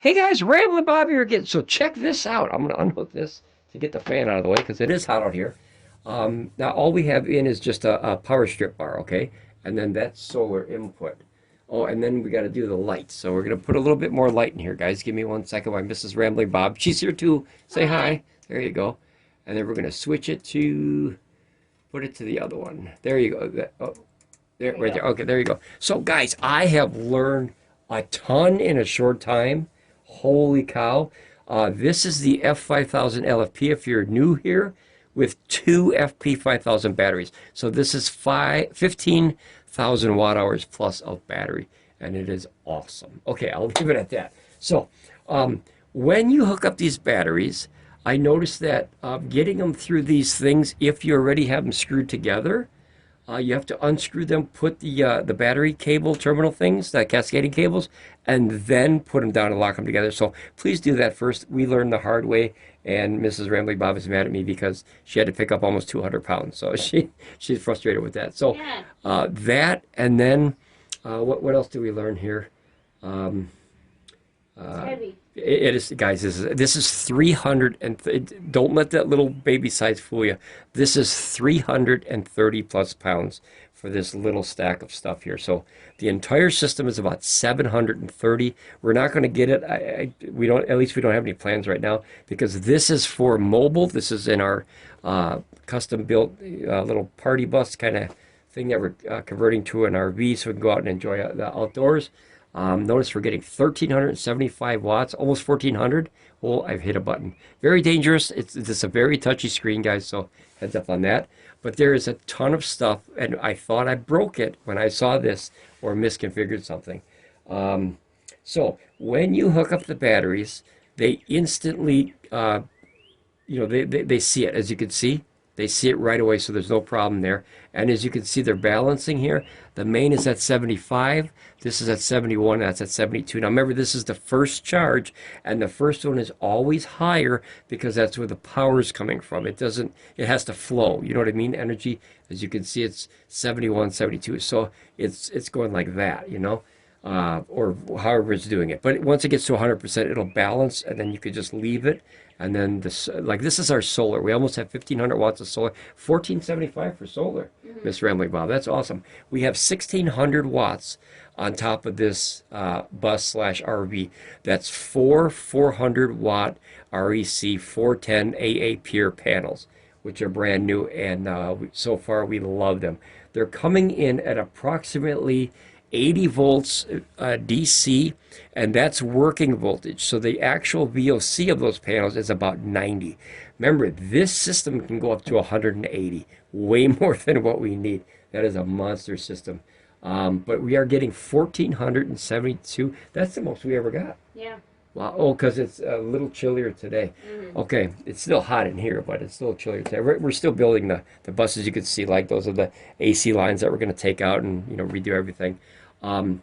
Hey guys, Ramblin Bob here again. So check this out. I'm gonna unhook this to get the fan out of the way because it is hot out here. Now all we have in is just a power strip bar, okay? And then that's solar input. Oh, and then we got to do the lights. So we're gonna put a little bit more light in here, guys. Give me 1 second while Mrs. Rambling Bob. She's here too. Say hi. There you go. And then we're gonna switch it to put it to the other one. There you go. Oh, there, right there. Okay, there you go. So guys, I have learned a ton in a short time. Holy cow. This is the F5000LFP if you're new here with two FP5000 batteries. So this is 15,000 watt hours plus of battery, and it is awesome. Okay, I'll leave it at that. So when you hook up these batteries, I noticed that getting them through these things, if you already have them screwed together, you have to unscrew them, put the battery cable terminal things, the cascading cables, and then put them down and lock them together. So please do that first. We learned the hard way, and Mrs. Rambling Bob is mad at me because she had to pick up almost 200 pounds. So she's frustrated with that. So that, and then what else do we learn here? It's heavy. It is, guys. This is 300 and don't let that little baby size fool you. This is 330 plus pounds for this little stack of stuff here. So the entire system is about 730. We're not going to get it. We don't. At least we don't have any plans right now because this is for mobile. This is in our custom built little party bus kind of thing that we're converting to an RV so we can go out and enjoy the outdoors. Notice we're getting 1,375 watts, almost 1,400. Oh, I've hit a button. Very dangerous. It's a very touchy screen, guys, so heads up on that. But there is a ton of stuff, and I thought I broke it when I saw this or misconfigured something. So when you hook up the batteries, they instantly, they see it, as you can see. They see it right away, so there's no problem there. And as you can see, they're balancing here. The main is at 75. This is at 71. That's at 72. Now, remember, this is the first charge, and the first one is always higher because that's where the power is coming from. It has to flow. You know what I mean? Energy, as you can see, it's 71, 72. So it's going like that, or however it's doing it. But once it gets to 100%, it'll balance, and then you could just leave it. And then this is our solar. We almost have 1,500 watts of solar. 1,475 for solar, Miss Rambling Bob. That's awesome. We have 1,600 watts on top of this bus/RV. That's four 400 watt REC 410 AAPERE panels, which are brand new, and so far we love them. They're coming in at approximately 80 volts DC, and that's working voltage. So the actual VOC of those panels is about 90. Remember, this system can go up to 180, way more than what we need. That is a monster system. But we are getting 1,472. That's the most we ever got. Yeah. Wow. Oh, because it's a little chillier today. Okay, it's still hot in here, but it's still chillier today. We're still building the buses. You can see, like, those are the AC lines that we're going to take out and redo everything. I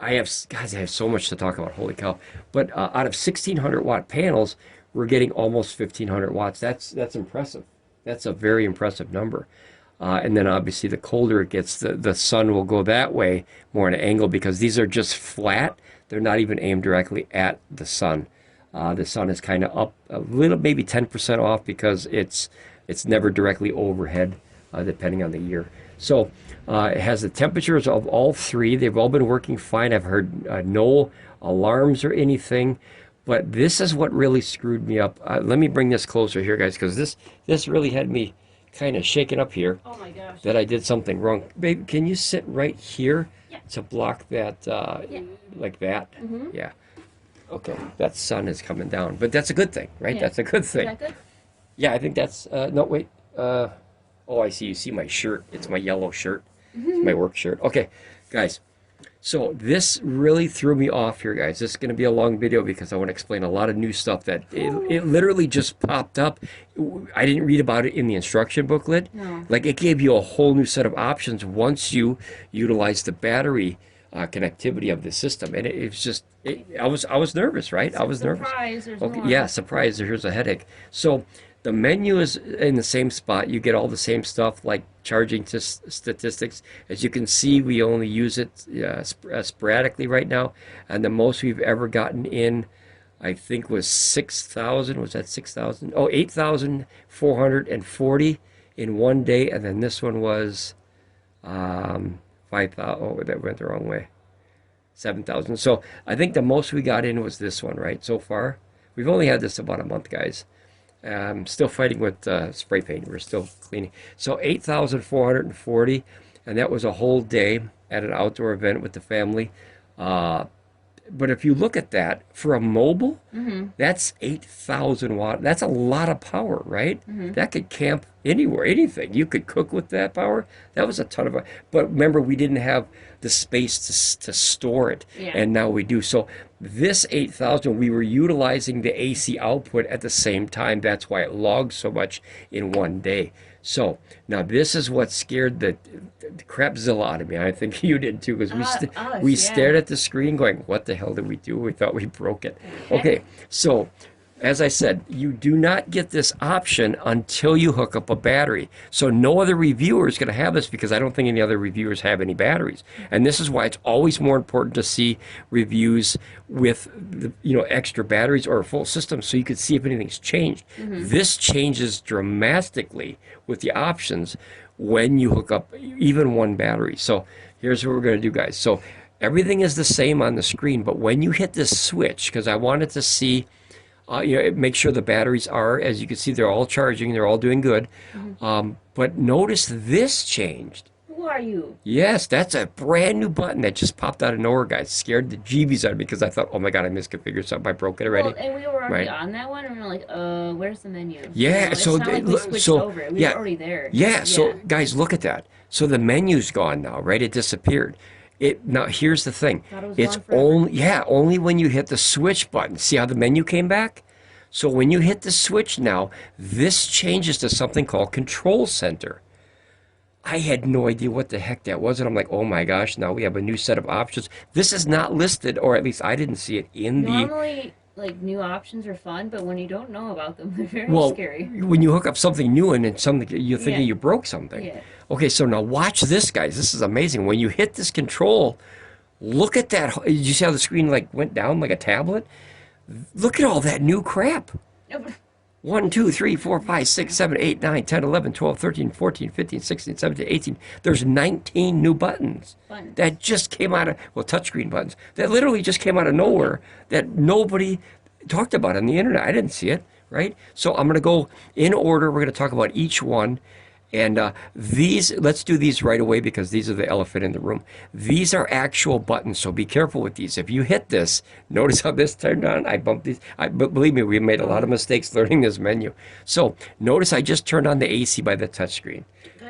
have so much to talk about. Holy cow! But out of 1,600 watt panels, we're getting almost 1,500 watts. That's impressive. That's a very impressive number. And then obviously the colder it gets, the sun will go that way more at an angle because these are just flat. They're not even aimed directly at the sun. The sun is kind of up a little, maybe 10% off because it's never directly overhead, depending on the year. So it has the temperatures of all three. They've all been working fine. I've heard no alarms or anything. But this is what really screwed me up. Let me bring this closer here, guys, because this really had me kind of shaken up here. Oh my gosh. That I did something wrong. Babe, can you sit right here to block that, like that? Yeah. Okay, that sun is coming down. But that's a good thing, right? Yeah. That's a good thing. Is that good? Yeah, I think that's, no, wait. Oh, I see. You see my shirt. It's my yellow shirt. It's my work shirt. Okay, guys. So this really threw me off here, guys. This is going to be a long video because I want to explain a lot of new stuff that it literally just popped up. I didn't read about it in the instruction booklet. No. Like, it gave you a whole new set of options once you utilize the battery connectivity of the system, and it was just I was nervous, right? I was nervous. Surprise! There's Okay, more. yeah, surprise. Here's a headache. So the menu is in the same spot. You get all the same stuff like charging statistics. As you can see, we only use it sporadically right now, and the most we've ever gotten in I think was 6,000. Was that 6,000? Oh, 8,440 in one day. And then this one was 5,000. Oh, that went the wrong way. 7,000. So I think the most we got in was this one, right? So far, we've only had this about a month, guys. Still fighting with spray paint. We're still cleaning. So 8,440, and that was a whole day at an outdoor event with the family. But if you look at that for a mobile, that's 8,000 watt. That's a lot of power, right? That could camp anywhere, anything. You could cook with that power. That was a ton of. But remember, we didn't have the space to store it, and now we do. So this 8,000, we were utilizing the AC output at the same time. That's why it logged so much in one day. So now this is what scared the crapzilla out of me. I think you did too, because we stared at the screen going, what the hell did we do? We thought we broke it. Okay, so as I said, you do not get this option until you hook up a battery. So no other reviewer is going to have this, because I don't think any other reviewers have any batteries. And this is why it's always more important to see reviews with the, extra batteries or a full system, so you can see if anything's changed. This changes dramatically with the options when you hook up even one battery. So here's what we're going to do, guys. So everything is the same on the screen, but when you hit this switch, because I wanted to see make sure the batteries are, as you can see, they're all charging, they're all doing good. But notice this changed. Who are you? Yes, that's a brand new button that just popped out of nowhere, guys. Scared the jeebies out of me, because I thought, oh my God, I misconfigured something. I broke it already. Well, and we were already on that one, and we were like, where's the menu? Yeah, it's not like we switched over. We were already there. Yeah, so guys, look at that. So the menu's gone now, right? It disappeared. Now here's the thing. It's only when you hit the switch button. See how the menu came back? So when you hit the switch now, this changes to something called Control Center. I had no idea what the heck that was, and I'm like, oh my gosh, now we have a new set of options. This is not listed, or at least I didn't see it in Normally, like, new options are fun, but when you don't know about them, they're very scary. When you hook up something new and it's something you're thinking you broke something. Okay, so now watch this, guys. This is amazing. When you hit this control, look at that. Did you see how the screen went down like a tablet? Look at all that new crap. 1, 2, 3, 4, 5, 6, 7, 8, 9, 10, 11, 12, 13, 14, 15, 16, 17, 18. There's 19 new buttons that just came out of, touchscreen buttons, that literally just came out of nowhere, that nobody talked about on the internet. I didn't see it, right? So I'm going to go in order. We're going to talk about each one. And let's do these right away, because these are the elephant in the room. These are actual buttons, so be careful with these. If you hit this, notice how this turned on. I bumped these. But believe me, we made a lot of mistakes learning this menu. So notice I just turned on the AC by the touchscreen.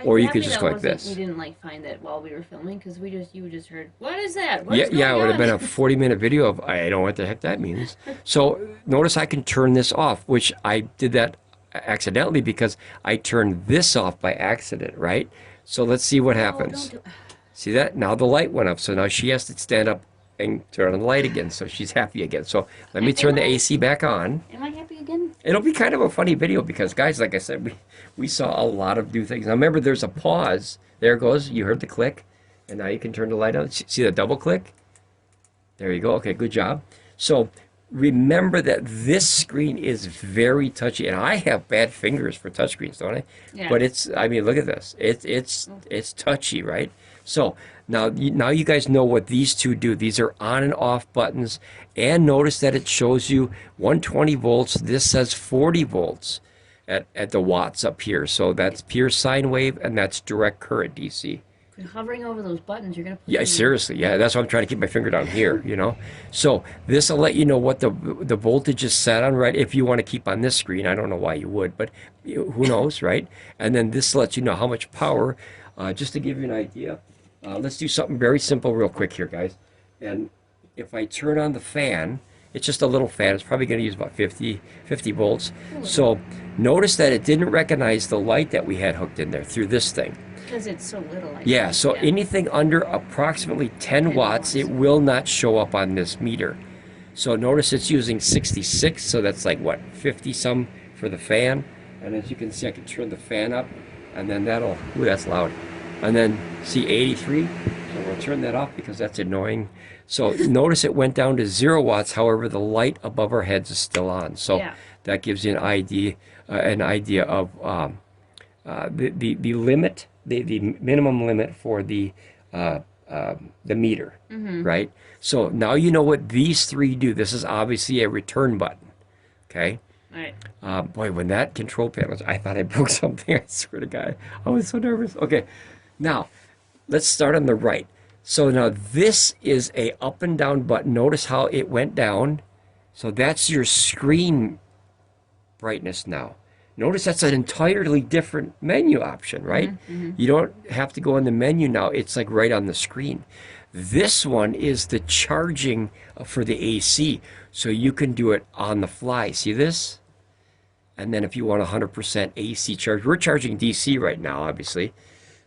Or you could just go like this. We didn't find that while we were filming, because you just heard, what is that? Yeah, it would have been a 40-minute video of, I don't know what the heck that means. So notice I can turn this off, which I did that accidentally because I turned this off by accident, right? So let's see what happens. See that? Now the light went up, so now she has to stand up and turn on the light again, so she's happy again. So let me turn the AC back on. Am I happy again? It'll be kind of a funny video, because guys, like I said, we saw a lot of new things. Now remember, there's a pause. There it goes. You heard the click, and now you can turn the light on. See the double click? There you go. Okay, good job. So remember that this screen is very touchy, and I have bad fingers for touchscreens, don't I? Yeah. But look at this. It's touchy, right? So now you guys know what these two do. These are on and off buttons, and notice that it shows you 120 volts. This says 40 volts at the watts up here. So that's pure sine wave, and that's direct current DC. Hovering over those buttons, you're gonna put seriously, that's why I'm trying to keep my finger down here, So this will let you know what the voltage is set on, right? If you want to keep on this screen, I don't know why you would, but who knows, right? And then this lets you know how much power. Just to give you an idea, let's do something very simple real quick here, guys. And if I turn on the fan, it's just a little fan. It's probably going to use about 50 volts. So notice that it didn't recognize the light that we had hooked in there through this thing. Because it's so little. So anything under approximately 10 watts, it will not show up on this meter. So notice it's using 66, so that's like, what, 50-some for the fan. And as you can see, I can turn the fan up, and then that's loud. And then See 83? So we'll turn that off because that's annoying. So notice it went down to 0 watts. However, the light above our heads is still on. So that gives you an idea of the limit, the minimum limit for the meter, right? So now you know what these three do. This is obviously a return button, okay? Right. Boy, when that control panel was, I thought I broke something. I swear to God, I was so nervous. Okay, now let's start on the right. So now this is a up and down button. Notice how it went down. So that's your screen brightness now. Notice that's an entirely different menu option, right? You don't have to go in the menu now. It's like right on the screen. This one is the charging for the AC. So you can do it on the fly. See this? And then if you want 100% AC charge, we're charging DC right now, obviously.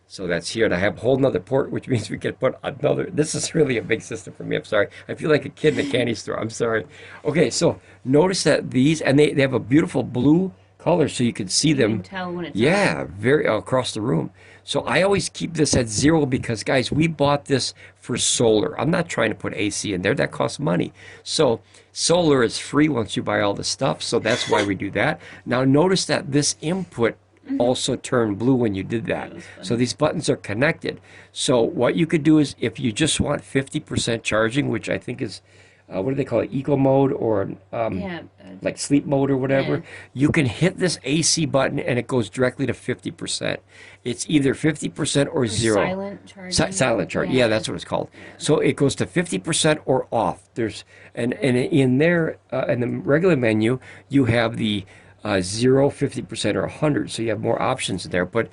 So that's here, and I have a whole nother port, which means we can put another. This is really a big system for me. I'm sorry. I feel like a kid in a candy store. I'm sorry. Okay, so notice that these, and they have a beautiful blue color, so you can see them. You can tell when it's on. Very across the room. So I always keep this at 0 because, guys, we bought this for solar. I'm not trying to put AC in there. That costs money. So solar is free once you buy all the stuff, so that's why we do that. Now notice that this input also turned blue when you did that. So these buttons are connected. So what you could do is if you just want 50% charging, which I think is, what do they call it, eco mode or like sleep mode or whatever, you can hit this AC button and it goes directly to 50%. It's either 50% or 0. Silent charging. Silent charge. Yeah, that's what it's called. So it goes to 50% or off. There's and in there in the regular menu you have the 0, 50%, or 100. So you have more options there. But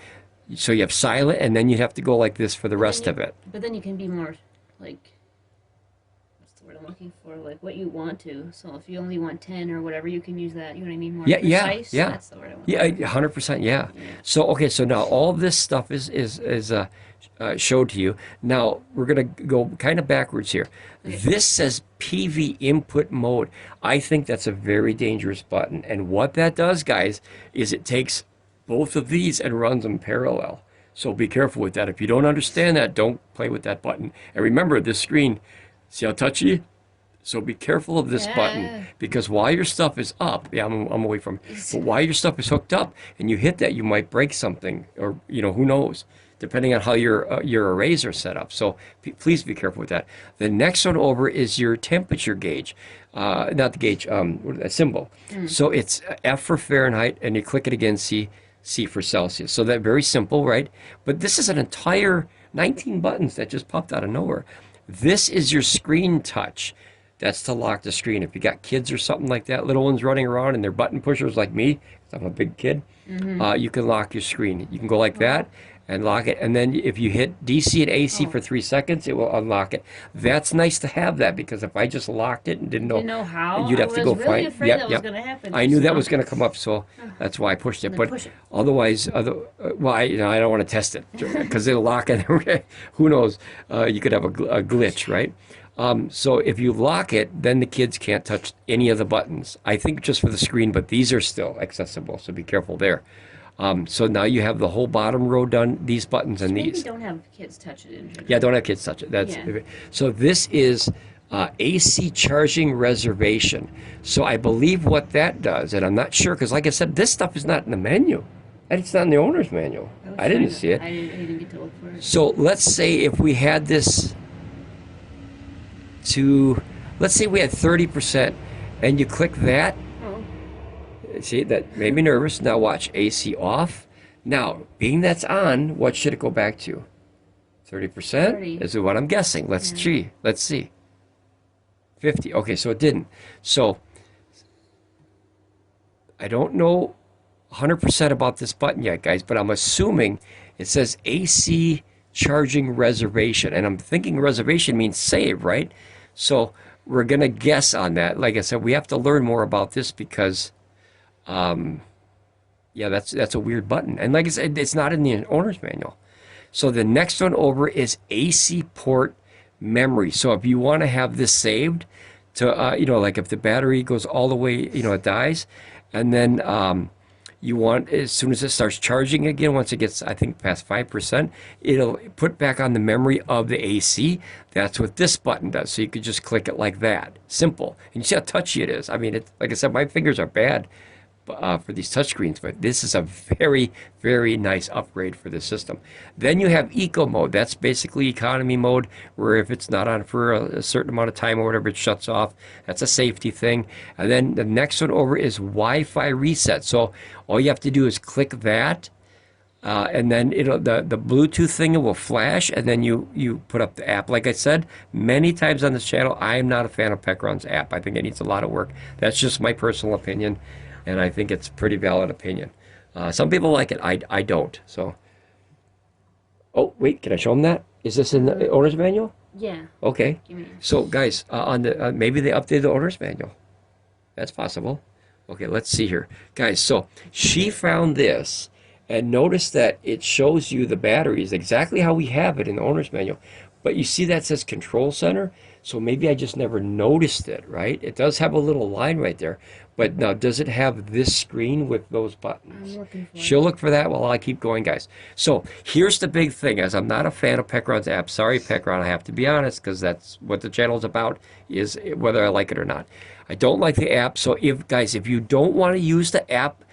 so you have silent, and then you have to go like this for the rest of it. But then you can be more like, what's the word I'm looking for? Like what you want to. So if you only want 10 or whatever, you can use that. You know what I mean? More precise. Yeah. That's the word I want. Yeah, 100%. Yeah. So okay, so now all this stuff is showed to you. Now we're gonna go kind of backwards here. This says PV input mode. I think that's a very dangerous button. And what that does, guys, is it takes both of these and runs them parallel. So be careful with that. If you don't understand that, don't play with that button. And remember, this screen, see how touchy? So be careful of this button, because while your stuff is up, I'm away from it, but while your stuff is hooked up and you hit that, you might break something, or who knows, depending on how your arrays are set up. So please be careful with that. The next one over is your temperature gauge, not the gauge, a symbol. So it's F for Fahrenheit, and you click it again, C for Celsius. So that very simple, right? But this is an entire 19 buttons that just popped out of nowhere. This is your screen touch. That's to lock the screen. If you got kids or something like that, little ones running around and they're button pushers like me, 'cause I'm a big kid, you can lock your screen. You can go like that and lock it. And then if you hit DC and AC for 3 seconds, it will unlock it. That's nice to have that, because if I just locked it and didn't know how, you'd have to go really find. Afraid that was going to happen. I knew that was going to come up, so that's why I pushed it. But push it. otherwise, I don't want to test it because it'll lock it. Who knows? You could have a glitch, right? So if you lock it, then the kids can't touch any of the buttons. I think just for the screen, but these are still accessible, so be careful there. So now you have the whole bottom row done, these buttons and Maybe these. don't have kids touch it. Yeah, don't have kids touch it. That's So this is AC charging reservation. So I believe what that does, and I'm not sure, because like I said, this stuff is not in the menu. And it's not in the owner's manual. I didn't see it. I didn't get to look for it. So let's say if we had this let's say we had 30%, and you click that. See, that made me nervous. Now watch, AC off. Now, being that's on, what should it go back to? 30% is what I'm guessing. Let's see. 50. Okay, so it didn't. So I don't know 100% about this button yet, guys, but I'm assuming it says AC charging reservation, and I'm thinking reservation means save, right? So we're gonna guess on that. Like I said, we have to learn more about this because that's a weird button, and like I said, it's not in the owner's manual. So the next one over is AC port memory. So if you want to have this saved to like if the battery goes all the way, it dies, and then You want, as soon as it starts charging again, once it gets, I think, past 5%, it'll put back on the memory of the AC. That's what this button does. So you could just click it like that. Simple. And you see how touchy it is. I mean, like I said, my fingers are bad for these touchscreens, but this is a very, very nice upgrade for the system. Then you have eco mode. That's basically economy mode, where if it's not on for a certain amount of time or whatever, it shuts off. That's a safety thing. And then the next one over is Wi-Fi reset. So all you have to do is click that, and then the Bluetooth thing will flash, and then you put up the app. Like I said many times on this channel, I am not a fan of Pecron's app. I think it needs a lot of work. That's just my personal opinion. And I think it's a pretty valid opinion. Some people like it. I don't. So, oh wait, can I show them that? Is this in the owner's manual? Yeah. Okay. So guys, on the maybe they updated the owner's manual. That's possible. Okay, let's see here, guys. So she found this, and notice that it shows you the batteries exactly how we have it in the owner's manual. But you see that says control center. So maybe I just never noticed it, right? It does have a little line right there. But now, does it have this screen with those buttons? I'm looking for She'll look for that while I keep going, guys. So here's the big thing, as I'm not a fan of Pecron's app. Sorry, Pecron, I have to be honest, because that's what the channel's about, is whether I like it or not. I don't like the app. So if you don't want to use the app,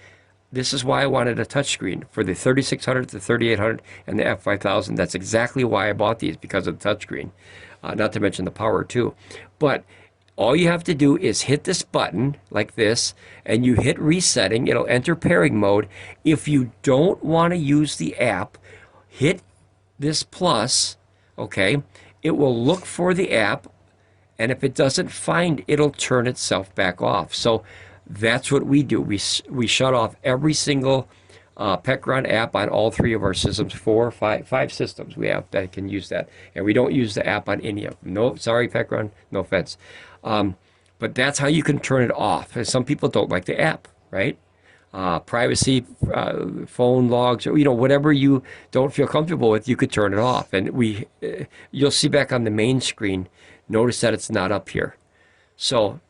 this is why I wanted a touchscreen for the 3600, the 3800, and the F5000. That's exactly why I bought these, because of the touchscreen. Not to mention the power too. But all you have to do is hit this button like this, and you hit resetting. It'll enter pairing mode. If you don't want to use the app, hit this plus, okay? It will look for the app, and if it doesn't find, it'll turn itself back off. So that's what we do. We shut off every single Pecron app on all three of our systems. Five systems we have that can use that, and we don't use the app on any of them. No, sorry, Pecron, no offense. But that's how you can turn it off. And some people don't like the app, right? Privacy, phone logs, or whatever you don't feel comfortable with, you could turn it off. And you'll see back on the main screen. Notice that it's not up here. So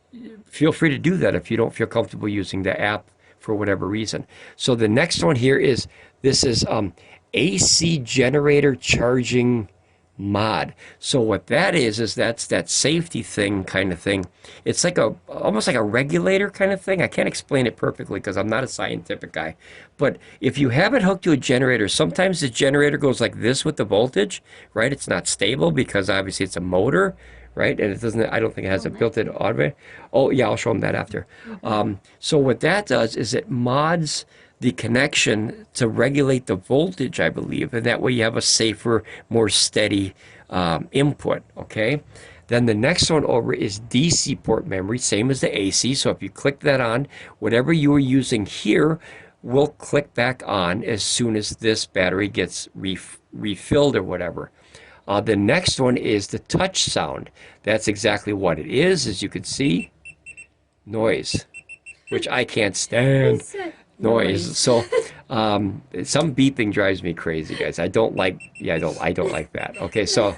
feel free to do that if you don't feel comfortable using the app for whatever reason. So the next one here is, this is AC generator charging mod. So what that is that's that safety thing kind of thing. It's like almost like a regulator kind of thing. I can't explain it perfectly because I'm not a scientific guy. But if you have it hooked to a generator, sometimes the generator goes like this with the voltage, right? It's not stable because obviously it's a motor, right? And it doesn't, I don't think it has a built-in automatic. Oh yeah, I'll show them that after. So what that does is it mods the connection to regulate the voltage, I believe, and that way you have a safer, more steady input, okay? Then the next one over is DC port memory, same as the AC. So if you click that on, whatever you were using here will click back on as soon as this battery gets refilled or whatever. The next one is the touch sound. That's exactly what it is, as you can see. Noise, which I can't stand. Noise. So some beeping drives me crazy, guys. I don't like that. Okay, so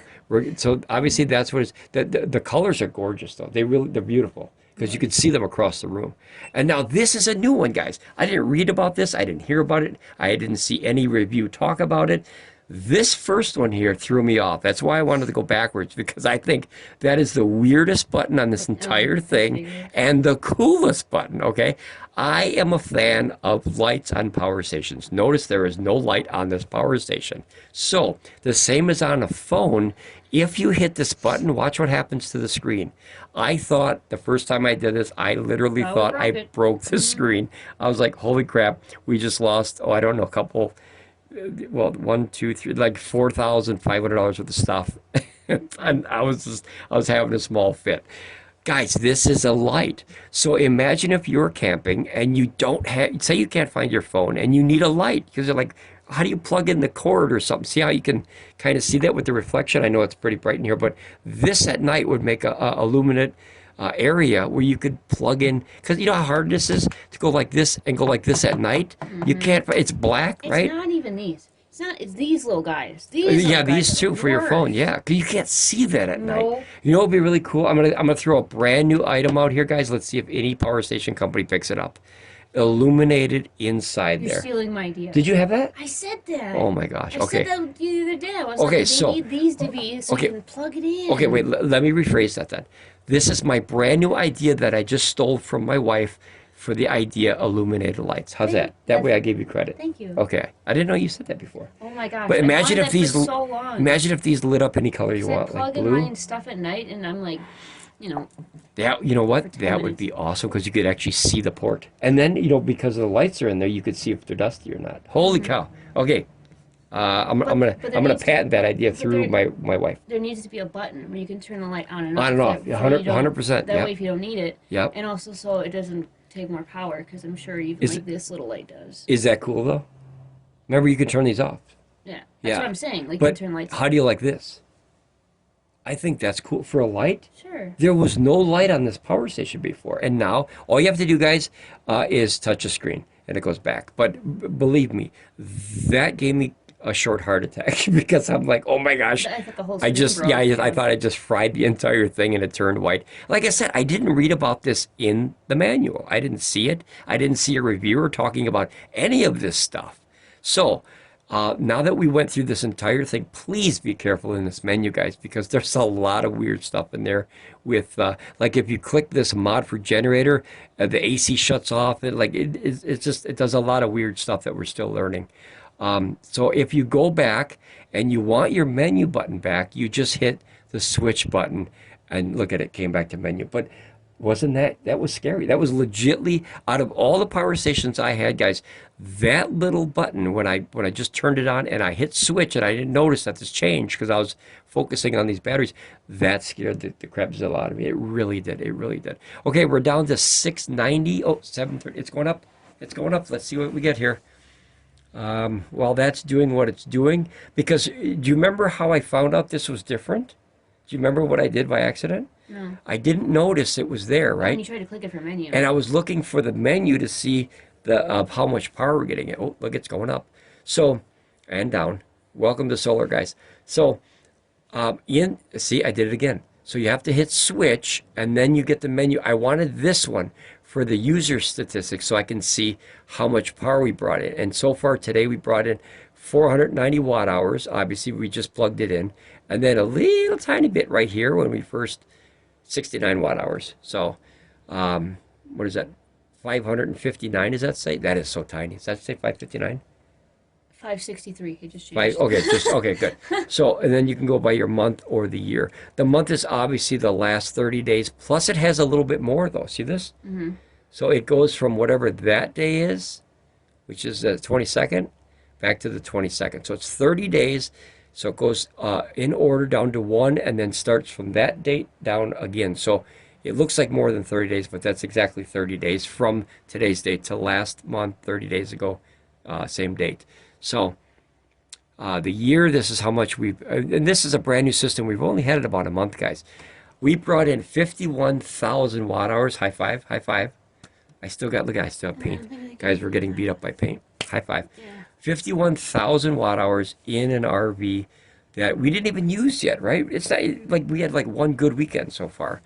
obviously that's what the colors are gorgeous though. They're beautiful because you can see them across the room. And now this is a new one, guys. I didn't read about this. I didn't hear about it. I didn't see any review talk about it. This first one here threw me off. That's why I wanted to go backwards, because I think that is the weirdest button on this entire thing and the coolest button, okay? I am a fan of lights on power stations. Notice there is no light on this power station. So the same as on a phone, if you hit this button, watch what happens to the screen. I thought the first time I did this, I literally thought I broke the screen. I was like, holy crap, we just lost, I don't know, a couple... well, 1, 2, 3, like $4,500 worth of stuff. And I was having a small fit. Guys, this is a light. So imagine if you're camping and you don't have, say you can't find your phone and you need a light, because you're like, how do you plug in the cord or something? See how you can kind of see that with the reflection? I know it's pretty bright in here, but this at night would make a illuminate area where you could plug in, because you know how hard this is to go like this and go like this at night. You can't. It's black, right? It's not even these. It's not. It's these little guys. These. Yeah, these two for your phone. Yeah, because you can't see that at night. You know, it'd be really cool. I'm gonna throw a brand new item out here, guys. Let's see if any power station company picks it up. illuminated inside You're there. stealing my idea. Did you have that? I said that. Oh my gosh. I Okay. said that the other day. I was Okay, like, so they need these to be so okay. you can plug it in. Okay, wait, let me rephrase that then. This is my brand new idea that I just stole from my wife for the idea illuminated lights. How's that? That way I gave you credit. Thank you. Okay. I didn't know you said that before. Oh my gosh. But imagine I if these for so long. imagine if these lit up any color you want, plug like in blue. mine stuff at night, and I'm like, you know. That, you know what? For 10 That would minutes. be awesome because you could actually see the port. And then, you know, because the lights are in there, you could see if they're dusty or not. Holy cow. Okay. I'm gonna patent that idea through my wife. There needs to be a button where you can turn the light on and off. On and off. 100%. That way if you don't need it. Yep. And also so it doesn't take more power, because I'm sure even like this little light does. Is that cool though? Remember, you can turn these off. Yeah. That's what I'm saying. Like, But you can turn lights how do you like this? I think that's cool for a light. Sure. There was no light on this power station before, and now all you have to do, guys, is touch a screen, and it goes back. But believe me, that gave me a short heart attack because I'm like, oh my gosh, I thought the whole I just, screen yeah, broke. I thought I just fried the entire thing and it turned white. Like I said, I didn't read about this in the manual. I didn't see it. I didn't see a reviewer talking about any of this stuff. So now that we went through this entire thing, please be careful in this menu, guys, because there's a lot of weird stuff in there with, like if you click this mod for generator, the AC shuts off. It's just, it does a lot of weird stuff that we're still learning. So if you go back and you want your menu button back, you just hit the switch button and look at it, came back to menu. But wasn't that was scary. That was legitly, out of all the power stations I had, guys, that little button, when I just turned it on and I hit switch and I didn't notice that this changed because I was focusing on these batteries, that scared the crapzill out of me. It really did. It really did. Okay, we're down to 690. Oh, 730. It's going up. It's going up. Let's see what we get here. While that's doing what it's doing, because do you remember how I found out this was different? Do you remember what I did by accident? No. I didn't notice it was there, right? When you try to click it for menu. And I was looking for the menu to see the how much power we're getting. Oh, look, it's going up. So, and down. Welcome to solar, guys. So, see, I did it again. So you have to hit switch, and then you get the menu. I wanted this one for the user statistics so I can see how much power we brought in. And so far today we brought in 490 watt hours. Obviously we just plugged it in. And then a little tiny bit right here when we first, 69 watt hours. So what is that? 559, does that say? That is so tiny. Does that say 559? 563. It just Five, changed. okay, good. So, and then you can go by your month or the year. The month is obviously the last 30 days, plus it has a little bit more though. See this? Mm-hmm. So it goes from whatever that day is, which is the 22nd, back to the 22nd. So it's 30 days. So it goes in order down to 1 and then starts from that date down again. So it looks like more than 30 days, but that's exactly 30 days from today's date to last month, 30 days ago, same date. So the year, this is how much we've, and this is a brand new system. We've only had it about a month, guys. We brought in 51,000 watt hours. High five, high five. I still got, look, I still have paint. Guys, we're getting beat up by paint. High five. Yeah. 51,000 watt hours in an RV that we didn't even use yet, right? It's not like we had like one good weekend so far.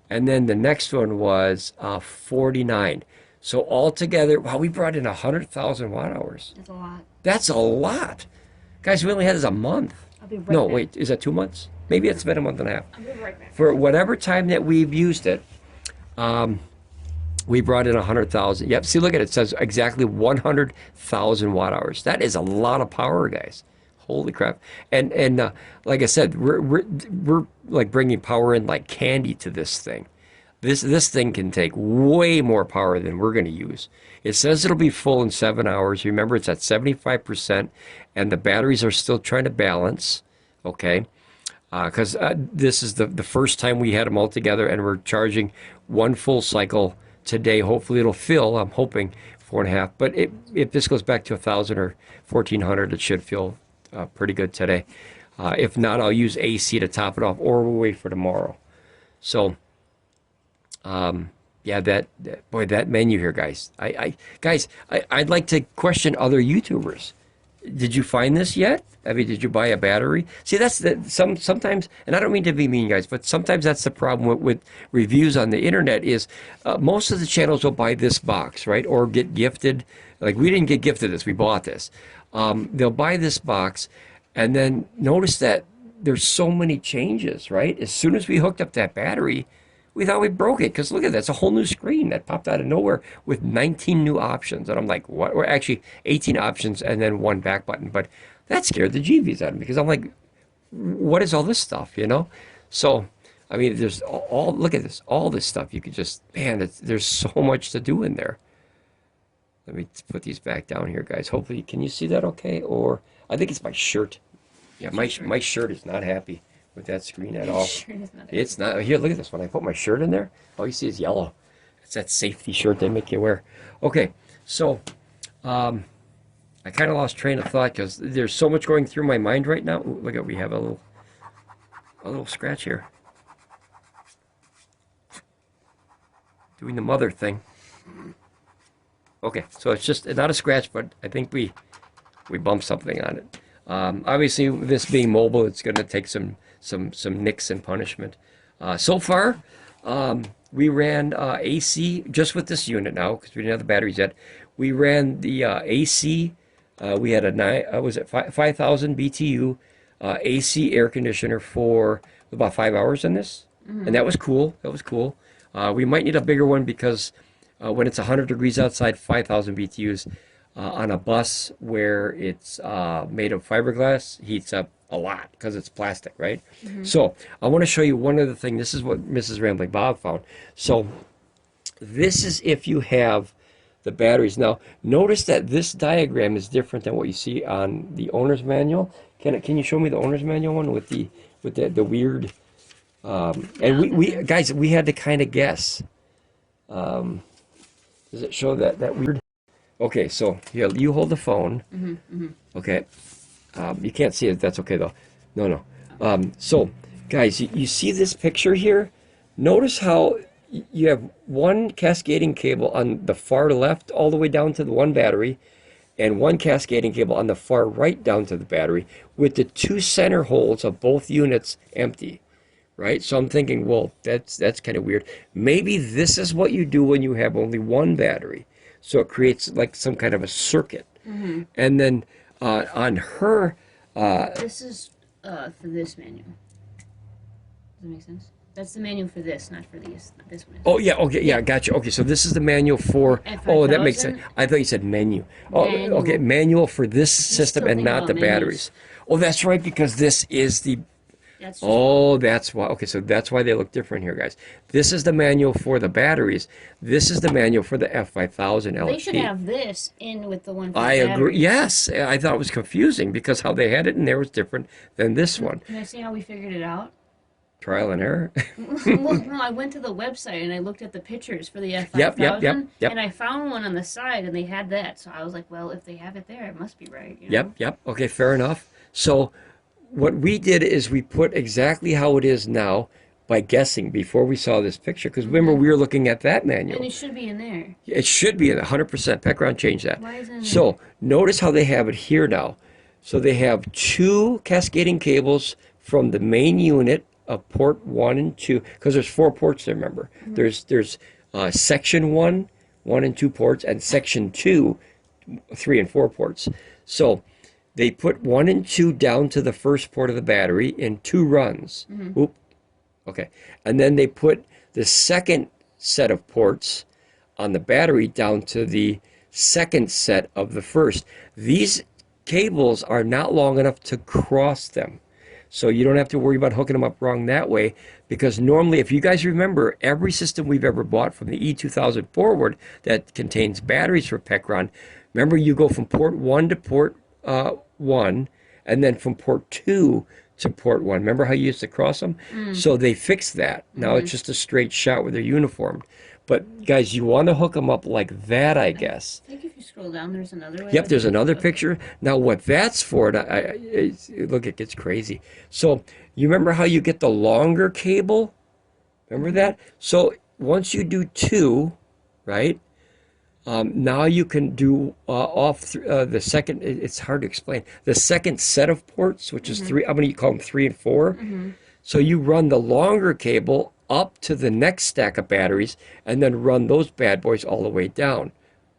And then the next one was 49. So altogether, wow, we brought in 100,000 watt hours. That's a lot. That's a lot. Guys, we only had this a month. I'll be right No, back. wait, is that 2 months? Maybe it's been a month and a half. I'll be right back. For whatever time that we've used it, we brought in 100,000. Yep, see, look at it. It says exactly 100,000 watt hours. That is a lot of power, guys. Holy crap. And like I said, we're like bringing power in like candy to this thing. This thing can take way more power than we're going to use. It says it'll be full in 7 hours. Remember, it's at 75%, and the batteries are still trying to balance, okay? Because this is the first time we had them all together, and we're charging one full cycle today. Hopefully it'll fill. I'm hoping 4.5. But if this goes back to 1,000 or 1,400, it should feel pretty good today. If not, I'll use AC to top it off, or we'll wait for tomorrow. So, yeah, that menu here, guys. I'd like to question other YouTubers. Did you find this yet? I mean, did you buy a battery? See, that's the sometimes, and I don't mean to be mean, guys, but sometimes that's the problem with reviews on the internet is most of the channels will buy this box, right, or get gifted. Like we didn't get gifted this, we bought this. They'll buy this box, and then notice that there's so many changes, right? As soon as we hooked up that battery, we thought we broke it because look at that. It's a whole new screen that popped out of nowhere with 19 new options. And I'm like, what? Or actually 18 options and then one back button. But that scared the GVs out of me because I'm like, what is all this stuff, you know? So, I mean, there's all, look at this, all this stuff. You could just, man, there's so much to do in there. Let me put these back down here, guys. Hopefully, can you see that okay? Or I think it's my shirt. Yeah, my shirt is not happy with that screen at all. It's not. Here, look at this. When I put my shirt in there, all you see is yellow. It's that safety shirt they make you wear. Okay, so I kind of lost train of thought because there's so much going through my mind right now. Ooh, look at, we have a little scratch here. Doing the mother thing. Okay, so it's just not a scratch, but I think we bumped something on it. Obviously, this being mobile, it's going to take some nicks and punishment. So far, we ran AC just with this unit now because we didn't have the batteries yet. We ran the AC. We had a 5,000 BTU AC air conditioner for about 5 hours in this, and that was cool. That was cool. We might need a bigger one because when it's 100 degrees outside, 5,000 BTUs on a bus where it's made of fiberglass heats up a lot because it's plastic, right? So I want to show you one other thing. This is what Mrs. Ramblin Bob found. So this is if you have the batteries. Now notice that this diagram is different than what you see on the owner's manual. Can you show me the owner's manual one with the weird and we guys, we had to kind of guess. Does it show that weird? Okay, so here, you hold the phone. Okay. You can't see it. That's okay, though. No. So, guys, you see this picture here? Notice how you have one cascading cable on the far left all the way down to the one battery and one cascading cable on the far right down to the battery with the two center holes of both units empty. Right? So I'm thinking, well, that's kind of weird. Maybe this is what you do when you have only one battery. So it creates like some kind of a circuit. And then on her... this is for this manual. Does that make sense? That's the manual for this, not for this one. Oh, yeah, okay, yeah, gotcha. Okay, so this is the manual for... F5000? Oh, that makes sense. I thought you said menu. Oh, okay, manual for this system and not the batteries. Oh, that's right, because this is the... that's why. Okay, so that's why they look different here, guys. This is the manual for the batteries. This is the manual for the F5000 LFP. They should have this in with the one for I the agree. batteries. Yes, I thought it was confusing because how they had it in there was different than this one. Can I see how we figured it out? Trial and error. Well, no, I went to the website and I looked at the pictures for the F5000, yep. and I found one on the side and they had that. So I was like, well, if they have it there, it must be right. You know? Yep. Okay, fair enough. So what we did is we put exactly how it is now by guessing before we saw this picture. Because remember, we were looking at that manual. And it should be in there. It should be in 100%. Pecron changed that. Why isn't it? So notice how they have it here now. So they have two cascading cables from the main unit of port 1 and 2. Because there's 4 ports there, remember. There's section 1, 1 and 2 ports, and section 2, 3 and 4 ports. So they put 1 and 2 down to the first port of the battery in 2 runs. Oop. Okay. And then they put the second set of ports on the battery down to the second set of the first. These cables are not long enough to cross them. So you don't have to worry about hooking them up wrong that way, because normally, if you guys remember, every system we've ever bought from the E2000 forward that contains batteries for Pecron, remember you go from port 1 to port 1, and then from port 2 to port 1. Remember how you used to cross them? So they fixed that. Now it's just a straight shot where they're uniformed. But guys, you want to hook them up like that, I guess. I think if you scroll down, there's another way. Yep, there's another picture. Now what that's for, look, it gets crazy. So you remember how you get the longer cable? Remember that? So once you do 2, right? Now you can do the second, it's hard to explain, the second set of ports, which is three, I'm going to call them 3 and 4. So you run the longer cable up to the next stack of batteries and then run those bad boys all the way down.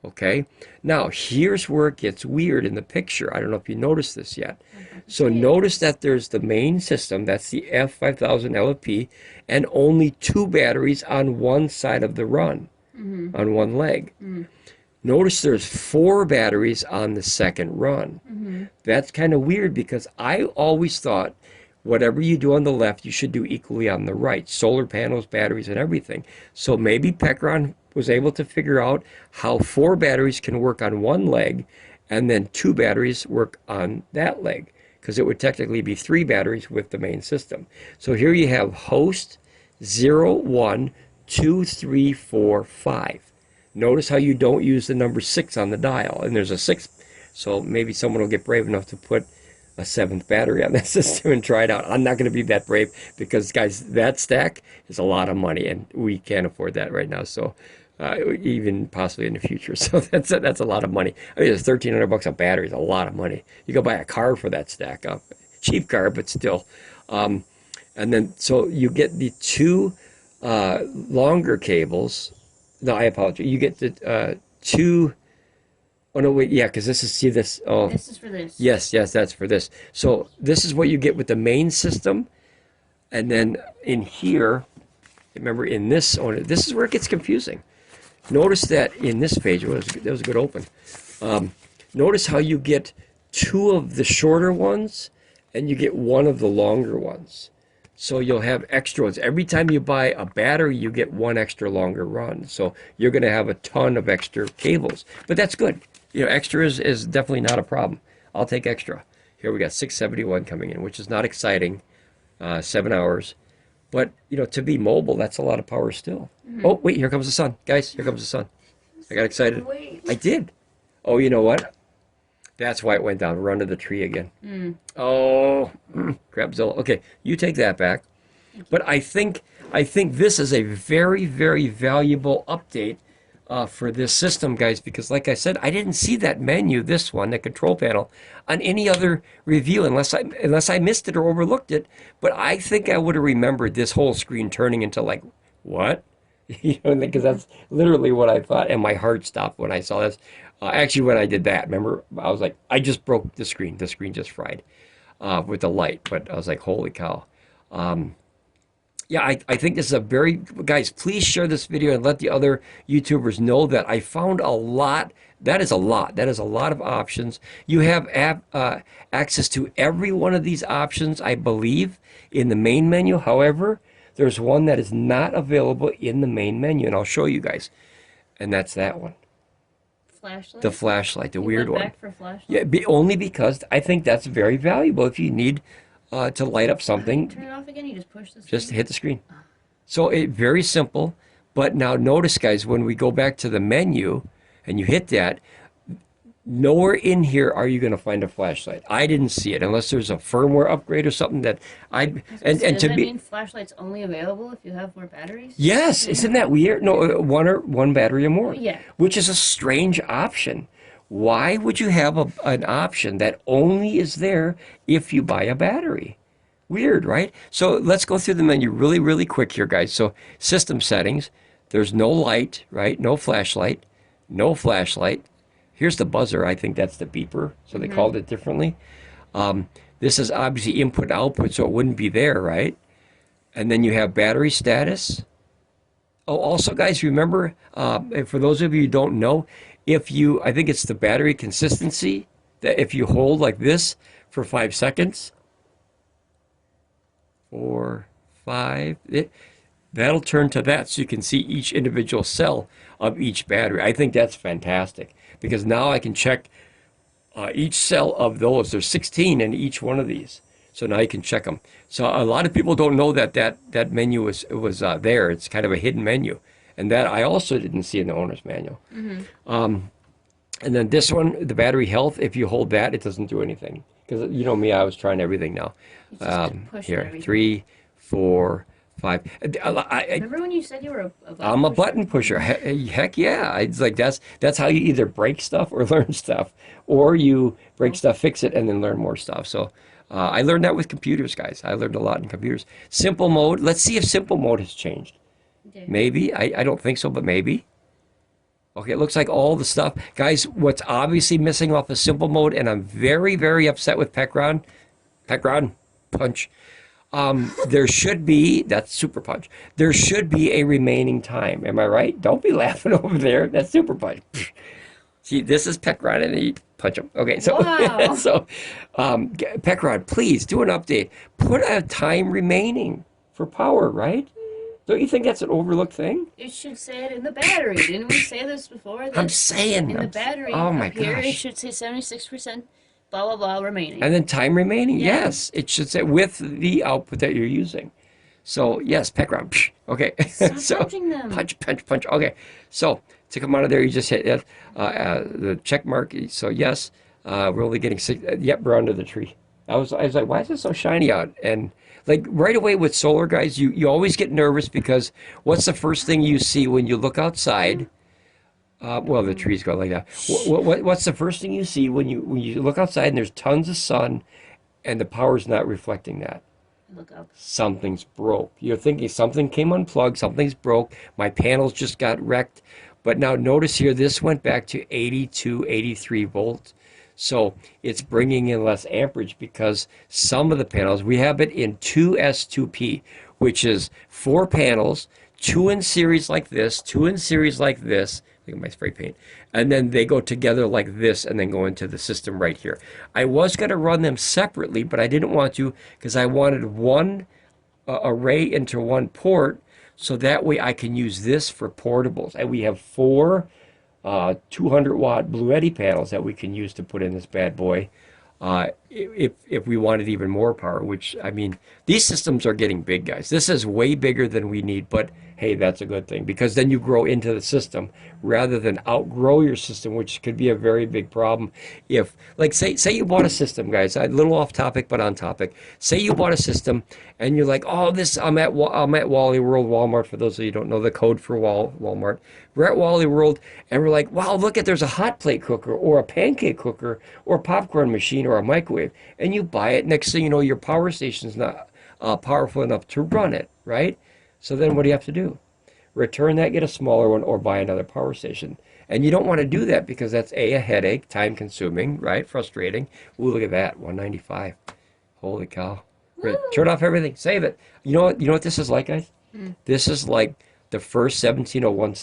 Okay, now here's where it gets weird in the picture. I don't know if you noticed this yet. So notice that there's the main system, that's the F5000LFP, and only 2 batteries on one side of the run, on one leg. Notice there's 4 batteries on the second run. That's kind of weird because I always thought whatever you do on the left, you should do equally on the right. Solar panels, batteries, and everything. So maybe Pecron was able to figure out how 4 batteries can work on one leg and then 2 batteries work on that leg, because it would technically be 3 batteries with the main system. So here you have host 0, 1, 2, 3, 4, 5. Notice how you don't use the number 6 on the dial, and there's a 6th, so maybe someone will get brave enough to put a 7th battery on that system and try it out. I'm not going to be that brave because, guys, that stack is a lot of money, and we can't afford that right now. So even possibly in the future. So that's a lot of money. I mean, it's $1,300 a battery is a lot of money. You go buy a car for that stack up, cheap car, but still. And then so you get the 2 longer cables. No, I apologize. You get the 2. Oh no, wait, yeah, because this is, see this, oh. This is for this. Yes, that's for this. So this is what you get with the main system. And then in here, remember in this, oh, this is where it gets confusing. Notice that in this page, that was a good open. Notice how you get 2 of the shorter ones and you get 1 of the longer ones. So you'll have extra ones. Every time you buy a battery, you get 1 extra longer run. So you're going to have a ton of extra cables. But that's good. You know, extra is definitely not a problem. I'll take extra. Here we got 671 coming in, which is not exciting. 7 hours. But, you know, to be mobile, that's a lot of power still. Oh, wait, here comes the sun. Guys, here comes the sun. I got excited. Wait. I did. Oh, you know what? That's why it went down. Run to the tree again. Oh, Crapzilla. Okay, you take that back. But I think this is a very, very valuable update for this system, guys, because like I said, I didn't see that menu, this one, the control panel, on any other review unless I missed it or overlooked it. But I think I would have remembered this whole screen turning into like, what? You know, because that's literally what I thought, and my heart stopped when I saw this. Actually, when I did that, remember, I was like, I just broke the screen. The screen just fried with the light, but I was like, holy cow. Yeah, I think this is a very, guys, please share this video and let the other YouTubers know that I found a lot. That is a lot. That is a lot of options. You have access to every one of these options, I believe, in the main menu. However, there's one that is not available in the main menu, and I'll show you guys. And that's that one. Flashlight? The flashlight, the weird one. Back for flashlight? Yeah, only because I think that's very valuable if you need to light up something. Turn it off again, you just push the screen? Just hit the screen. So very simple. But now notice, guys, when we go back to the menu and you hit that, nowhere in here are you going to find a flashlight. I didn't see it unless there's a firmware upgrade or something that Does that mean flashlight's only available if you have 4 batteries? Yes, isn't that weird? No, one battery or more. Yeah. Which is a strange option. Why would you have an option that only is there if you buy a battery? Weird, right? So let's go through the menu really, really quick here, guys. So system settings, there's no light, right? No flashlight, no flashlight. Here's the buzzer. I think that's the beeper. So they called it differently. This is obviously input output, so it wouldn't be there, right? And then you have battery status. Oh, also, guys, remember, for those of you who don't know, I think it's the battery consistency, that if you hold like this for 5 seconds, 4, 5, that'll turn to that so you can see each individual cell of each battery. I think that's fantastic because now I can check each cell of those. There's 16 in each one of these. So now you can check them. So a lot of people don't know that menu was there. It's kind of a hidden menu. And that I also didn't see in the owner's manual. And then this one, the battery health, if you hold that, it doesn't do anything. Because you know me, I was trying everything now. Here, 3, 4, 5. Remember when you said you were a button I'm a pusher? button pusher. Heck yeah. It's like that's how you either break stuff or learn stuff, or you break stuff, fix it, and then learn more stuff. So I learned that with computers, guys. I learned a lot in computers. Simple mode. Let's see if simple mode has changed. Okay. Maybe. I don't think so, but maybe. Okay, it looks like all the stuff. Guys, what's obviously missing off of simple mode, and I'm very, very upset with Pecron. Pecron, punch. There should be, that's super punch. There should be a remaining time. Am I right? Don't be laughing over there. That's super punch. See, this is Pecron and he punch him. Okay, so, Wow. so Pecron, please do an update. Put a time remaining for power, right? Don't you think that's an overlooked thing? It should say it in the battery. Didn't we say this before? I'm saying. In the battery, oh my up here, it gosh. should say 76%, blah, blah, blah, remaining. And then time remaining? Yeah. Yes. It should say with the output that you're using. So, yes, Pecron. Okay. Stop So, punching them. punch, punch, punch. Okay. So, to come out of there, you just hit the check mark. So, yes, we're only getting 6. Yep, we're under the tree. I was like, why is it so shiny out? And like right away with solar, guys, you always get nervous because what's the first thing you see when you look outside? Well, the trees go like that. What's the first thing you see when you look outside and there's tons of sun and the power's not reflecting that? Look up. Something's broke. You're thinking something came unplugged, something's broke, my panels just got wrecked. But now notice here, this went back to 82, 83 volts. So it's bringing in less amperage because some of the panels, we have it in 2S2P, which is 4 panels, 2 in series like this, 2 in series like this. Look at my spray paint. And then they go together like this and then go into the system right here. I was going to run them separately, but I didn't want to because I wanted one array into one port so that way I can use this for portables. And we have 4 200-watt Blue Eddy panels that we can use to put in this bad boy if we wanted even more power, which, I mean, these systems are getting big, guys. This is way bigger than we need, but hey, that's a good thing because then you grow into the system rather than outgrow your system, which could be a very big problem. If, like, say you bought a system, guys, a little off topic, but on topic. Say you bought a system and you're like, oh, I'm at Wally World Walmart, for those of you who don't know the code for Walmart. We're at Wally World and we're like, wow, look at, there's a hot plate cooker or a pancake cooker or a popcorn machine or a microwave. And you buy it. Next thing you know, your power station's not powerful enough to run it, right? So then what do you have to do? Return that, get a smaller one, or buy another power station. And you don't want to do that because that's a headache, time consuming, right? Frustrating. Ooh, look at that, 195. Holy cow. Woo. Turn off everything, save it. You know what this is like, guys? This is like the first 1701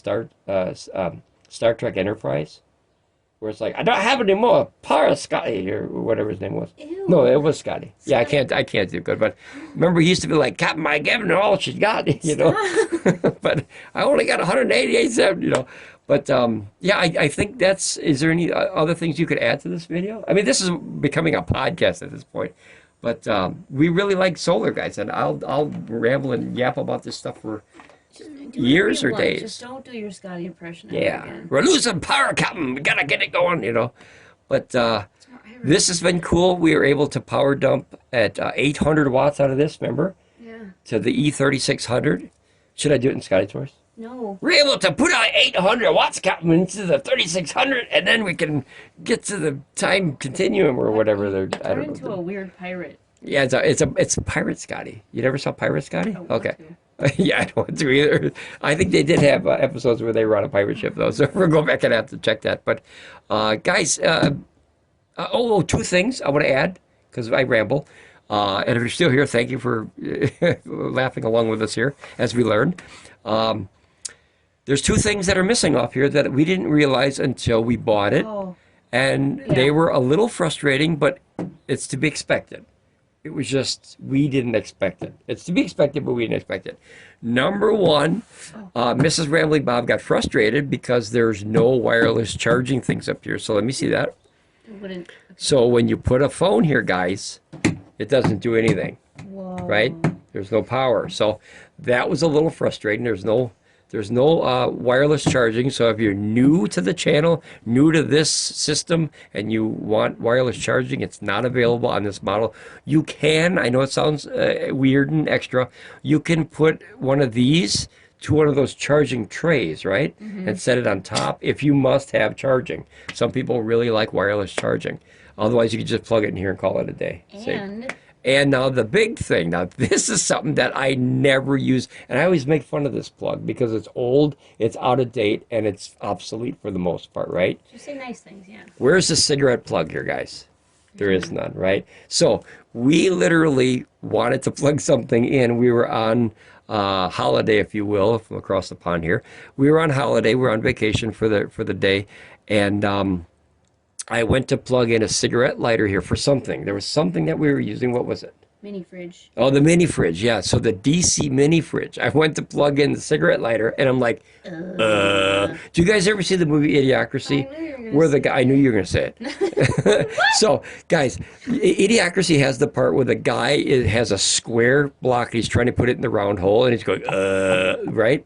Star Trek Enterprise, where it's like, I don't have any more power, Scotty, or whatever his name was. Ew. No, it was Scotty. Yeah, I can't do good. But remember, he used to be like, Captain, I gave her all she's got, you know. But I only got 188 cents, you know. But yeah, I think is there any other things you could add to this video? I mean, this is becoming a podcast at this point. But we really like solar, guys, and I'll ramble and yap about this stuff for years or days. Just don't do your Scotty impression. Yeah, Again. we're losing power, Captain. We gotta get it going, you know. But this has been cool. We were able to power dump at 800 watts out of this, remember? Yeah. To the E3600. Should I do it in Scotty's voice? No. We're able to put out 800 watts, Captain, into the 3600, and then we can get to the time continuum or whatever. I Turn don't into know. a weird pirate. Yeah, it's Pirate Scotty. You never saw Pirate Scotty? I want Okay. to. Yeah, I don't want to either. I think they did have episodes where they were on a pirate ship, though, so we'll go back and have to check that. But, guys, 2 things I want to add, because I ramble. And if you're still here, thank you for laughing along with us here as we learn. There's 2 things that are missing off here that we didn't realize until we bought it. Oh. And they were a little frustrating, but it's to be expected. It was just, we didn't expect it. It's to be expected, but we didn't expect it. Number 1, Mrs. Ramblin Bob got frustrated because there's no wireless charging things up here. So let me see that. Wouldn't. So when you put a phone here, guys, it doesn't do anything, Whoa. right? There's no power. So that was a little frustrating. There's no There's no wireless charging. So if you're new to the channel, new to this system, and you want wireless charging, it's not available on this model. You can, I know it sounds weird and extra, you can put one of these to one of those charging trays, right? And set it on top if you must have charging. Some people really like wireless charging. Otherwise, you can just plug it in here and call it a day. And now the big thing, now this is something that I never use, and I always make fun of this plug because it's old, it's out of date, and it's obsolete for the most part, right? Just say nice things, yeah. Where's the cigarette plug here, guys? There is none, right? So we literally wanted to plug something in. We were on holiday, if you will, from across the pond here. We were on holiday. We were on vacation for the day, and I went to plug in a cigarette lighter here for something. There was something that we were using. What was it? Mini fridge. Oh, the mini fridge. Yeah. So the DC mini fridge. I went to plug in the cigarette lighter, and I'm like, Do you guys ever see the movie Idiocracy? Where the guy, I knew you were going to say it. So, guys, Idiocracy has the part where the guy has a square block. He's trying to put it in the round hole, and he's going, right?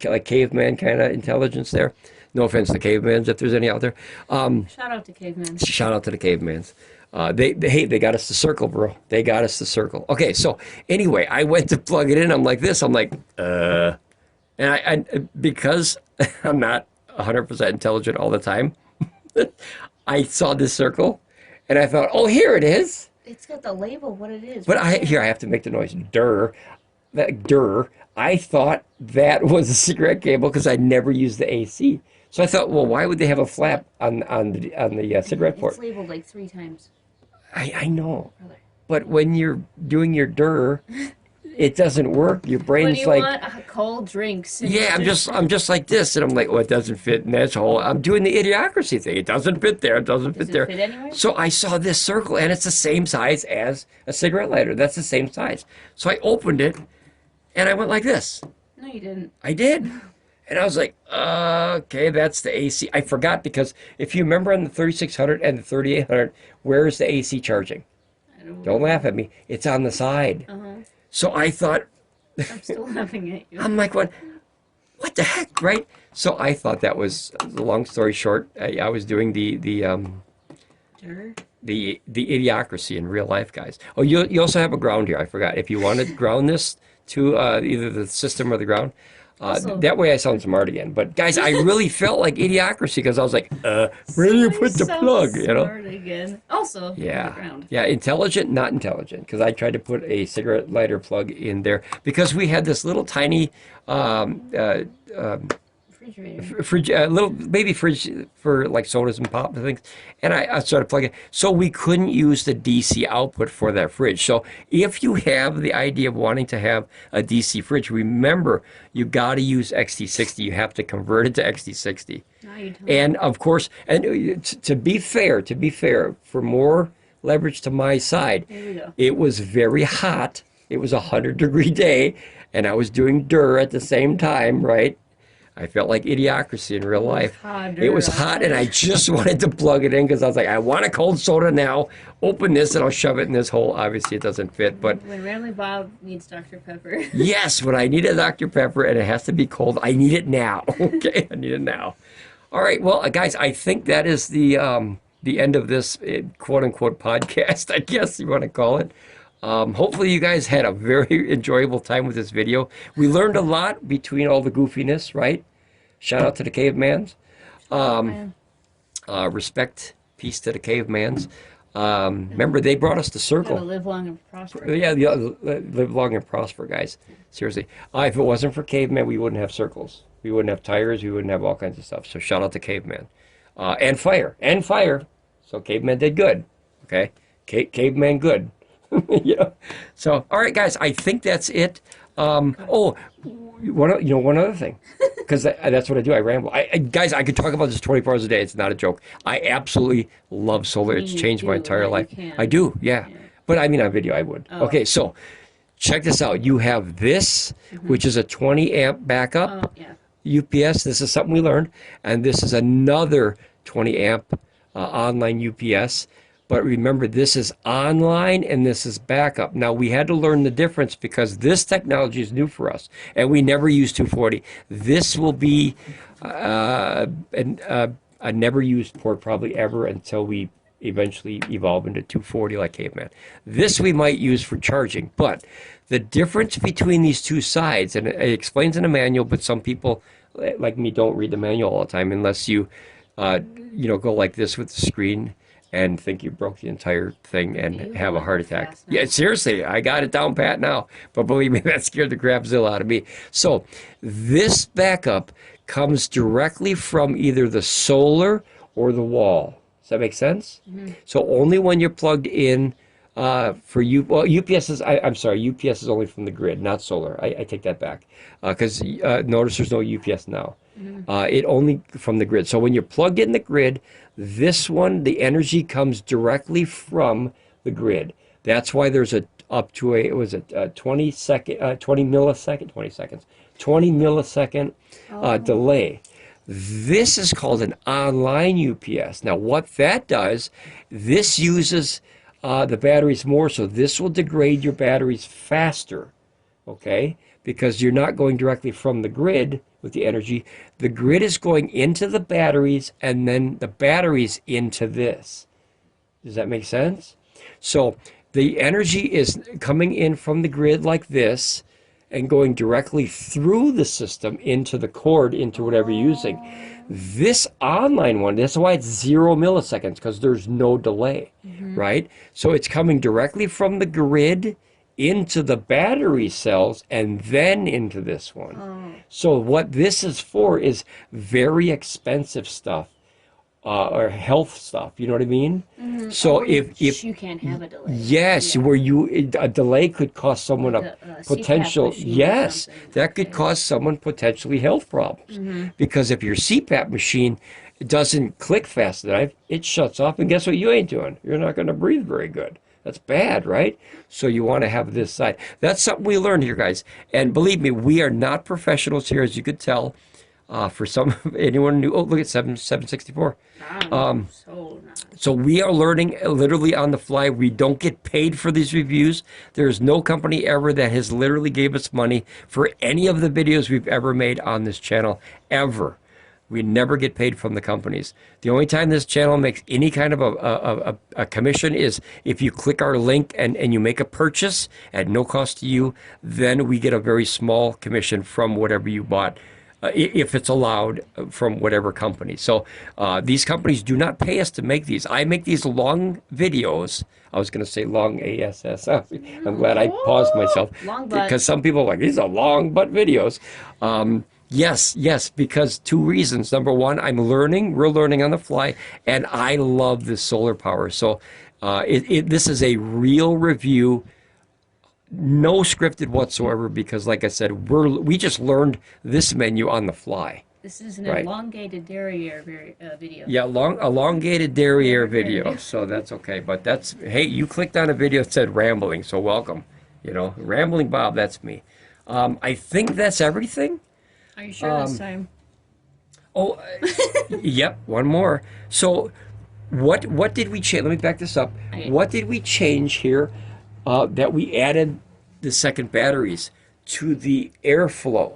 Like caveman kind of intelligence there. No offense to cavemans, if there's any out there. Shout out to cavemans. Shout out to the cavemans. They got us to circle, bro. They got us to circle. Okay, so anyway, I went to plug it in. I'm like this. I'm like, and I because I'm not 100% intelligent all the time, I saw this circle, and I thought, oh, here it is. It's got the label, what it is. But I have to make the noise. Durr. I thought that was a cigarette cable because I never used the AC. So I thought, well, why would they have a flap on the cigarette port? It's labeled like 3 times. I know, but when you're doing your Durr, it doesn't work. Your brain's when you like, want a cold drink. yeah, I'm just like this, and I'm like, oh, it doesn't fit in that hole. I'm doing the Idiocracy thing. It doesn't fit there. It doesn't fit there. Fit anywhere? So I saw this circle, and it's the same size as a cigarette lighter. That's the same size. So I opened it, and I went like this. No, you didn't. I did. And I was like, okay, that's the AC. I forgot because if you remember on the 3600 and the 3800, where's the AC charging? Don't laugh at me. It's on the side. So I thought... I'm still laughing at you. I'm like, what the heck, right? So I thought that was, long story short, I was doing the Idiocracy in real life, guys. Oh, you also have a ground here. I forgot. If you want to ground this to either the system or the ground, that way I sound smart again. But guys, I really felt like Idiocracy because I was like, where do you put the plug? You know? Smart again. Also, yeah, ground. yeah, intelligent, not intelligent. Because I tried to put a cigarette lighter plug in there because we had this little tiny little baby fridge for like sodas and pop and things, and I started plugging. So we couldn't use the DC output for that fridge. So if you have the idea of wanting to have a DC fridge, remember you got to use XT60. You have to convert it to XT60. No, you don't. And of course, and to be fair, for more leverage to my side, it was very hot. It was 100-degree day, and I was doing Durr at the same time, right? I felt like Idiocracy in real life. It was hot, and I just wanted to plug it in because I was like, I want a cold soda now. Open this, and I'll shove it in this hole. Obviously, it doesn't fit, but... When Ramblin Bob needs Dr. Pepper. Yes, when I need a Dr. Pepper, and it has to be cold, I need it now. Okay, I need it now. All right, well, guys, I think that is the end of this quote-unquote podcast, I guess you want to call it. Hopefully you guys had a very enjoyable time with this video. We learned a lot between all the goofiness, right? Shout out to the cavemans. Respect, peace to the cavemans. Remember, they brought us the circle. Gotta live long and prosper. Yeah, live long and prosper, guys. Seriously. If it wasn't for cavemen, we wouldn't have circles. We wouldn't have tires. We wouldn't have all kinds of stuff. So shout out to caveman. And fire. So caveman did good. Okay? Caveman good. Yeah. So, all right, guys, I think that's it. One other thing, because that's what I do. I ramble. Guys, I could talk about this 24 hours a day. It's not a joke. I absolutely love solar. It's changed my entire life. I do, yeah. But I mean, on video, I would. Oh. Okay, so check this out. You have this, which is a 20 amp backup UPS. This is something we learned. And this is another 20 amp online UPS. But remember, this is online and this is backup. Now, we had to learn the difference because this technology is new for us, and we never use 240. This will be a never used port probably ever until we eventually evolve into 240 like Caveman. This we might use for charging, but the difference between these two sides, and it explains in the manual, but some people like me don't read the manual all the time unless you go like this with the screen and think you broke the entire thing and have a heart attack. Yeah, seriously, I got it down pat now, but believe me, that scared the crapzilla out of me. So this backup comes directly from either the solar or the wall. Does that make sense? Mm-hmm. So only when you're plugged in for you, well, UPS is, I'm sorry, UPS is only from the grid, not solar. I take that back because notice there's no UPS now. Mm-hmm. It only from the grid. So when you're plugged in the grid, this one, the energy comes directly from the grid. That's why there's up to a 20 millisecond delay. This is called an online UPS. Now, what that does, this uses the batteries more, so this will degrade your batteries faster, okay? Because you're not going directly from the grid with the energy. The grid is going into the batteries, and then the batteries into this. Does that make sense? So the energy is coming in from the grid like this and going directly through the system into the cord, into whatever you're using. This online one, that's why it's 0 milliseconds, because there's no delay, right? So it's coming directly from the grid into the battery cells and then into this one. So what this is for is very expensive stuff. Or health stuff, you know what I mean? Mm-hmm. So if you can't have a delay. Yes, yeah. Where a delay could cost someone a potential, yes, that could cause someone potentially health problems. Mm-hmm. Because if your CPAP machine doesn't click fast enough, it shuts off, and guess what you ain't doing? You're not going to breathe very good. That's bad, right? So you want to have this side. That's something we learned here, guys. And believe me, we are not professionals here, as you could tell. For anyone new, look at 764. So we are learning literally on the fly. We don't get paid for these reviews. There's no company ever that has literally gave us money for any of the videos we've ever made on this channel, ever. We never get paid from the companies. The only time this channel makes any kind of a commission is if you click our link and you make a purchase at no cost to you, then we get a very small commission from whatever you bought. If it's allowed from whatever company. So these companies do not pay us to make these. I make these long videos. I was going to say long ASS. I'm glad I paused myself. Because some people are like, these are long butt videos. Yes, because two reasons. Number one, we're learning on the fly, and I love this solar power. So this is a real review. No scripted whatsoever, because like I said, we just learned this menu on the fly. This is an elongated derriere video. Yeah, elongated derriere video, so that's okay. But hey, you clicked on a video that said rambling, so welcome. Ramblin Bob, that's me. I think that's everything. Are you sure this time? Oh, yep, one more. So what did we change? Let me back this up. Okay. What did we change here? That we added the second batteries to the airflow.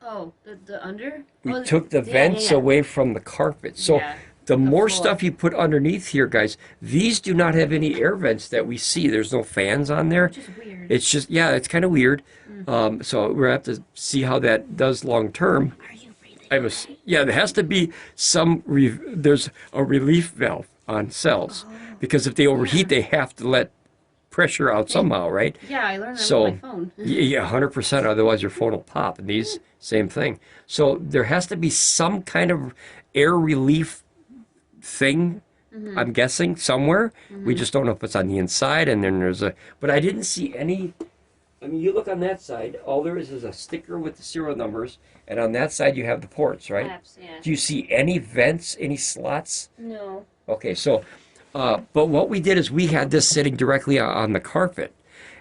Oh, the under? We took the vents away from the carpet. So the more stuff you put underneath here, guys, these do not have any air vents that we see. There's no fans on there. Which is weird. It's just, it's kind of weird. Mm. So we're going to have to see how that does long term. Are you breathing? There has to be there's a relief valve on cells. Because if they overheat, they have to let pressure out somehow, right? Yeah, I learned that with my phone. Yeah, 100%. Otherwise, your phone will pop. And these, same thing. So there has to be some kind of air relief thing, I'm guessing, somewhere. We just don't know if it's on the inside. And then but I didn't see any. I mean, you look on that side, all there is a sticker with the serial numbers. And on that side, you have the ports, right? Perhaps, yeah. Do you see any vents, any slots? No. Okay, so... but what we did is we had this sitting directly on the carpet.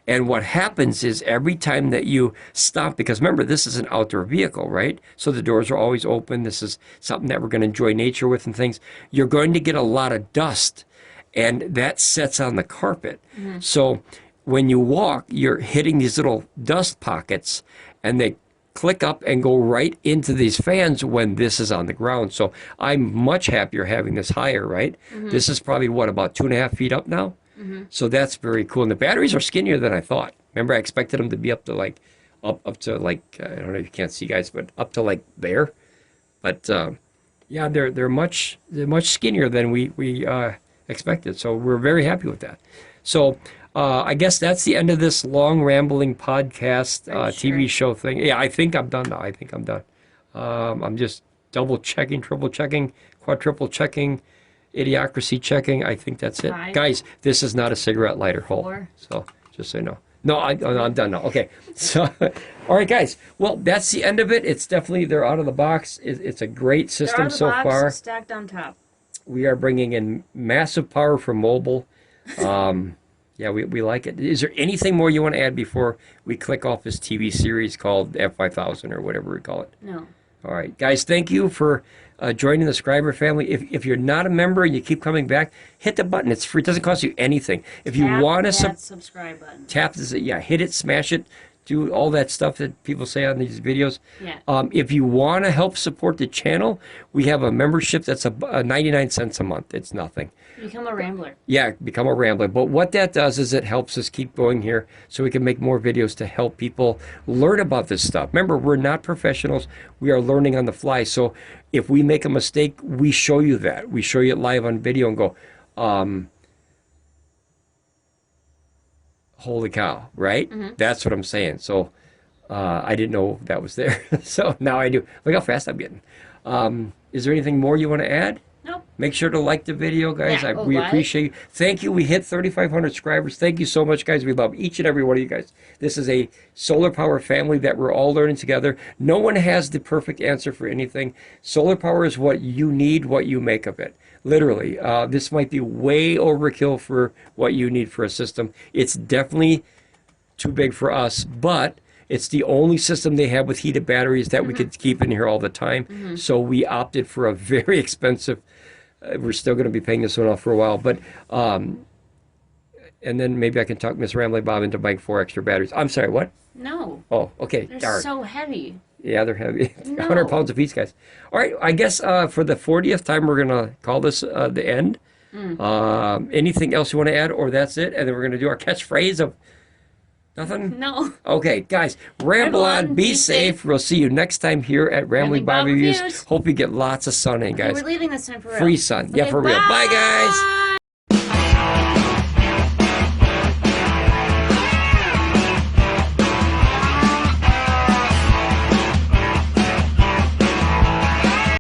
And what happens is every time that you stop, because remember, this is an outdoor vehicle, right? So the doors are always open. This is something that we're going to enjoy nature with and things. You're going to get a lot of dust. and that sets on the carpet. So when you walk, you're hitting these little dust pockets, and they click up and go right into these fans when this is on the ground. So I'm much happier having this higher, right? This is probably, what, about 2.5 feet up now? So that's very cool. And the batteries are skinnier than I thought. Remember, I expected them to be up to like, up to like, I don't know if you can't see, guys, but up to like there. But yeah, they're much skinnier than we expected. So we're very happy with that. So I guess that's the end of this long rambling podcast TV show thing. Yeah, I think I'm done now. I think I'm done. I'm just double checking, triple checking, quadruple checking, idiocracy checking. I think that's it. 5. Guys, this is not a cigarette lighter hole. 4. So just so you know. No, I'm done now. Okay. So, all right, guys. Well, that's the end of it. It's definitely, they're out of the box. It's a great system so far. Stacked on top. We are bringing in massive power for mobile. Yeah, we like it. Is there anything more you want to add before we click off this TV series called F5000 or whatever we call it? No. All right, guys, thank you for joining the Scriber family. If you're not a member and you keep coming back, hit the button. It's free. It doesn't cost you anything. If you want to subscribe button. Tap this. Yeah, hit it, smash it, do all that stuff that people say on these videos. Yeah. If you want to help support the channel, we have a membership that's 99 cents a month. It's nothing. Become a Rambler. Yeah, become a Rambler. But what that does is it helps us keep going here so we can make more videos to help people learn about this stuff. Remember, we're not professionals. We are learning on the fly. So if we make a mistake, we show you that. We show you it live on video and go, holy cow, right? That's what I'm saying. So I didn't know that was there. So now I do. Look how fast I'm getting. Is there anything more you want to add? Nope. Make sure to like the video, guys. Yeah, We appreciate you. Thank you. We hit 3,500 subscribers. Thank you so much, guys. We love each and every one of you guys. This is a solar power family that we're all learning together. No one has the perfect answer for anything. Solar power is what you need, what you make of it. Literally. This might be way overkill for what you need for a system. It's definitely too big for us, but it's the only system they have with heated batteries that we could keep in here all the time. So we opted for a very expensive, we're still going to be paying this one off for a while, but and then maybe I can talk Miss Ramblin Bob into buying 4 extra batteries. I'm sorry, what? No. Oh, okay. They're Darn. so heavy. Yeah, they're heavy. No. 100 pounds a piece, guys. All right, I guess for the 40th time, we're going to call this the end. Anything else you want to add, or that's it? And then we're going to do our catchphrase of nothing? No. Okay, guys, ramble on, be safe. We'll see you next time here at Ramblin Bob Reviews. Hope you get lots of sun in, guys. Okay, we're leaving this time for real. Free sun. Yeah, Okay, for real. Bye, guys.